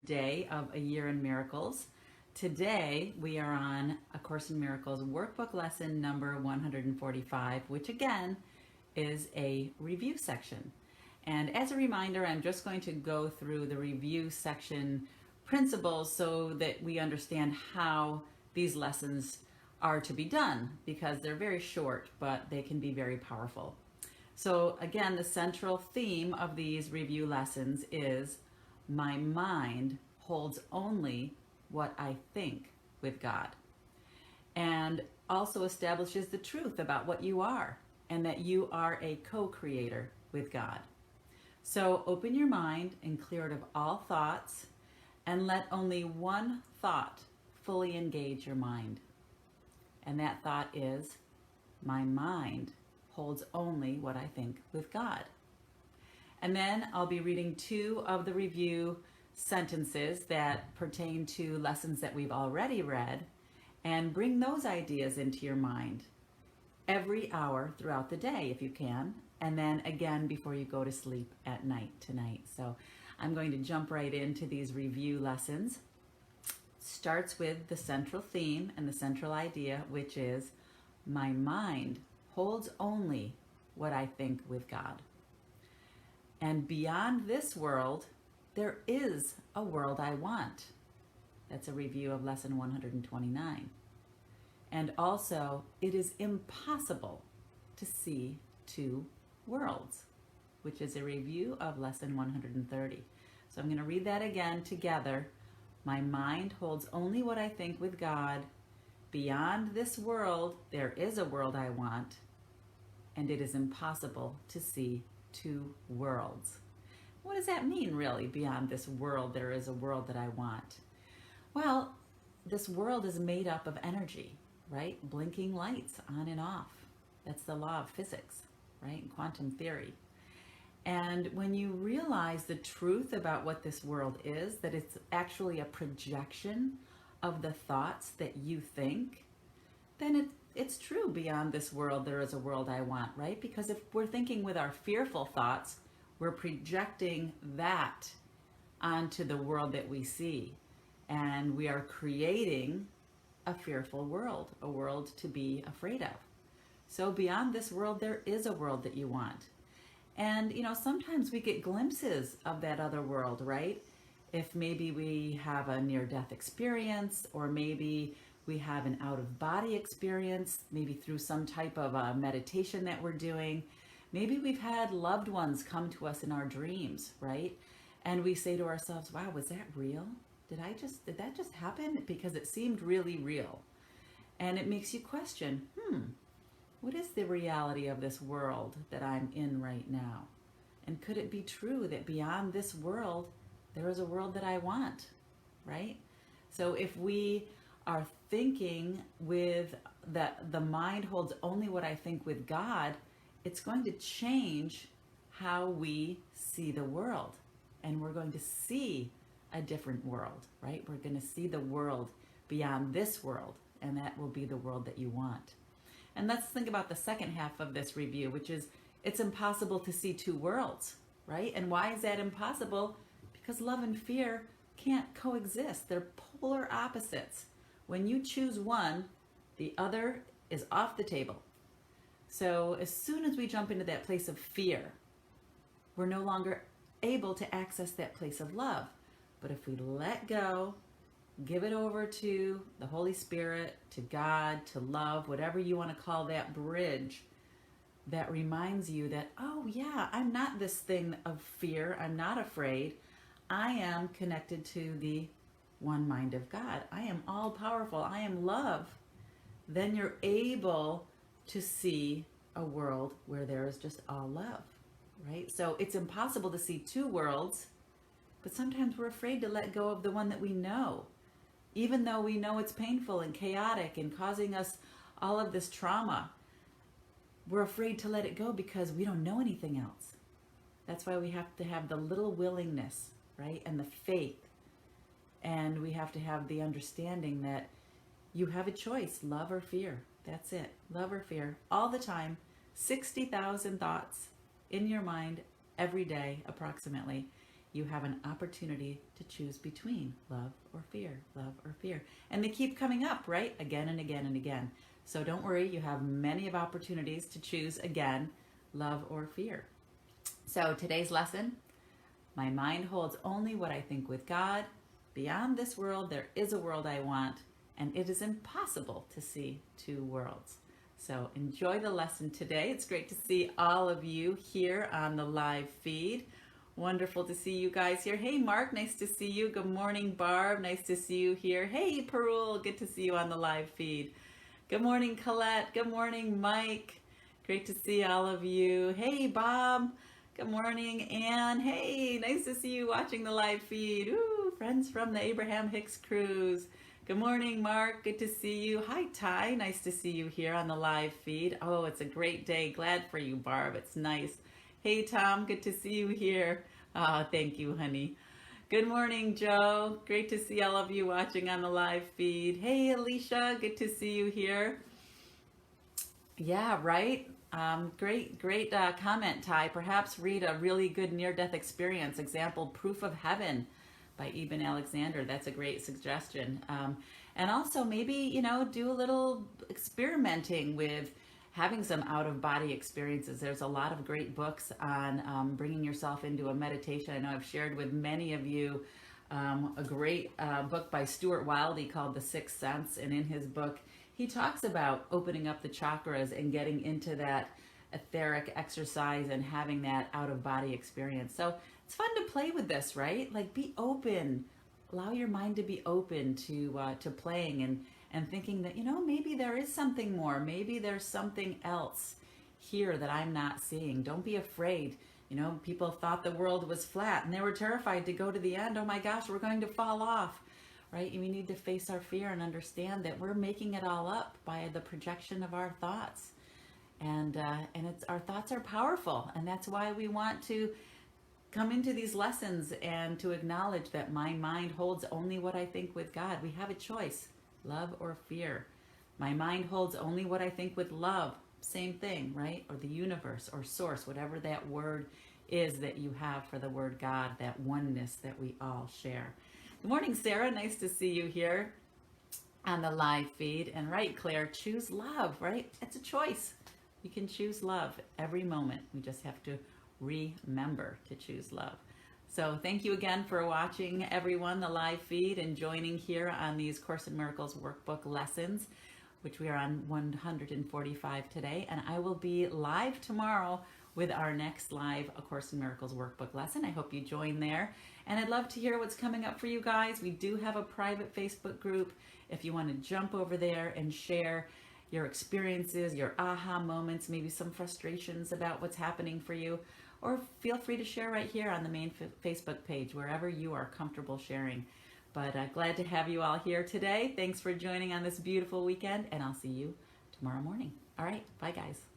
day of A Year in Miracles. Today we are on A Course in Miracles workbook lesson number 145, which again is a review section. And as a reminder, I'm just going to go through the review section principles so that we understand how these lessons are to be done, because they're very short, but they can be very powerful. So again, the central theme of these review lessons is my mind holds only what I think with God, and also establishes the truth about what you are and that you are a co-creator with God. So open your mind and clear it of all thoughts and let only one thought fully engage your mind. And that thought is, my mind holds only what I think with God. And then I'll be reading two of the review sentences that pertain to lessons that we've already read, and bring those ideas into your mind every hour throughout the day if you can, and then again before you go to sleep at night tonight. So I'm going to jump right into these review lessons. Starts with the central theme and the central idea, which is my mind holds only what I think with God. And beyond this world, there is a world I want. That's a review of lesson 129. And also, it is impossible to see two worlds, which is a review of lesson 130. So I'm going to read that again together. My mind holds only what I think with God. Beyond this world, there is a world I want, and it is impossible to see two worlds. What does that mean, really? Beyond this world, there is a world that I want. Well, this world is made up of energy, right? Blinking lights on and off. That's the law of physics, right? And quantum theory. And when you realize the truth about what this world is, that it's actually a projection of the thoughts that you think, then it's true. Beyond this world, there is a world I want, right? Because if we're thinking with our fearful thoughts, we're projecting that onto the world that we see. And we are creating a fearful world, a world to be afraid of. So beyond this world, there is a world that you want. And, sometimes we get glimpses of that other world, right? If maybe we have a near-death experience, or maybe we have an out-of-body experience, maybe through some type of meditation that we're doing. Maybe we've had loved ones come to us in our dreams, right? And we say to ourselves, wow, was that real? Did that just happen? Because it seemed really real. And it makes you question, what is the reality of this world that I'm in right now? And could it be true that beyond this world, there is a world that I want, right? So if we are thinking with the mind holds only what I think with God, it's going to change how we see the world. And we're going to see a different world, right? We're going to see the world beyond this world, and that will be the world that you want. And let's think about the second half of this review, which is it's impossible to see two worlds, right? And why is that impossible? Because love and fear can't coexist. They're polar opposites. When you choose one, the other is off the table. So as soon as we jump into that place of fear, we're no longer able to access that place of love. But if we let go, give it over to the Holy Spirit, to God, to love, whatever you want to call that bridge that reminds you that, oh yeah, I'm not this thing of fear. I'm not afraid. I am connected to the one mind of God. I am all powerful. I am love. Then you're able to see a world where there is just all love, right? So it's impossible to see two worlds, but sometimes we're afraid to let go of the one that we know. Even though we know it's painful and chaotic and causing us all of this trauma, we're afraid to let it go because we don't know anything else. That's why we have to have the little willingness, right? And the faith. And we have to have the understanding that you have a choice, love or fear. That's it. Love or fear all the time. 60,000 thoughts in your mind every day, approximately. you have an opportunity to choose between love or fear, love or fear. And they keep coming up, right? Again and again and again. So don't worry, you have many of opportunities to choose again, love or fear. So today's lesson, my mind holds only what I think with God. Beyond this world, there is a world I want, and it is impossible to see two worlds. So enjoy the lesson today. It's great to see all of you here on the live feed. Wonderful to see you guys here. Hey, Mark, nice to see you. Good morning, Barb. Nice to see you here. Hey, Perul, good to see you on the live feed. Good morning, Colette. Good morning, Mike. Great to see all of you. Hey, Bob. Good morning, Ann. Hey, nice to see you watching the live feed. Ooh, friends from the Abraham Hicks cruise. Good morning, Mark. Good to see you. Hi, Ty. Nice to see you here on the live feed. Oh, it's a great day. Glad for you, Barb. It's nice. Hey, Tom. Good to see you here. Oh, thank you, honey. Good morning, Joe. Great to see all of you watching on the live feed. Hey, Alicia. Good to see you here. Yeah, right. Great comment, Ty. Perhaps read a really good near-death experience. Example, Proof of Heaven by Eben Alexander. That's a great suggestion. And also maybe, do a little experimenting with having some out-of-body experiences. There's a lot of great books on bringing yourself into a meditation. I know I've shared with many of you a great book by Stuart Wilde called The Sixth Sense. And in his book, he talks about opening up the chakras and getting into that etheric exercise and having that out-of-body experience. So it's fun to play with this, right? Like, be open. Allow your mind to be open to playing and thinking that, maybe there is something more. Maybe there's something else here that I'm not seeing. Don't be afraid. People thought the world was flat and they were terrified to go to the end. Oh my gosh, we're going to fall off, right? We need to face our fear and understand that we're making it all up by the projection of our thoughts. And it's our thoughts are powerful. And that's why we want to come into these lessons and to acknowledge that my mind holds only what I think with God. We have a choice, love or fear. My mind holds only what I think with love. Same thing, right? Or the universe or source, whatever that word is that you have for the word God, that oneness that we all share. Good morning, Sarah. Nice to see you here on the live feed. And right, Claire, choose love, right? It's a choice. We can choose love every moment. We just have to remember to choose love. So thank you again for watching, everyone, the live feed and joining here on these Course in Miracles workbook lessons, which we are on 145 today. And I will be live tomorrow with our next live A Course in Miracles workbook lesson. I hope you join there. And I'd love to hear what's coming up for you guys. We do have a private Facebook group if you want to jump over there and share your experiences, your aha moments, maybe some frustrations about what's happening for you, or feel free to share right here on the main Facebook page, wherever you are comfortable sharing. But glad to have you all here today. Thanks for joining on this beautiful weekend, and I'll see you tomorrow morning. All right, bye guys.